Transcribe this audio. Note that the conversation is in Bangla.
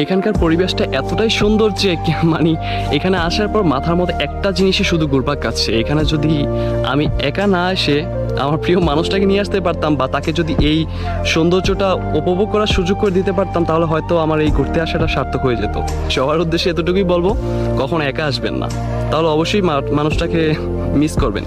এখানকার পরিবেশটা এতটাই সুন্দর যে মানে এখানে আসার পর মাথার মধ্যে একটা জিনিসই শুধু ঘুরপাক খাচ্ছে। এখানে যদি আমি একা না এসে আমার প্রিয় মানুষটাকে নিয়ে আসতে পারতাম বা তাকে যদি এই সৌন্দর্যটা উপভোগ করার সুযোগ করে দিতে পারতাম, তাহলে হয়তো আমার এই ঘুরতে আসাটা সার্থক হয়ে যেত। সবার উদ্দেশ্যে এতটুকুই বলবো, কখনো একা আসবেন না, তাহলে অবশ্যই মানুষটাকে মিস করবেন।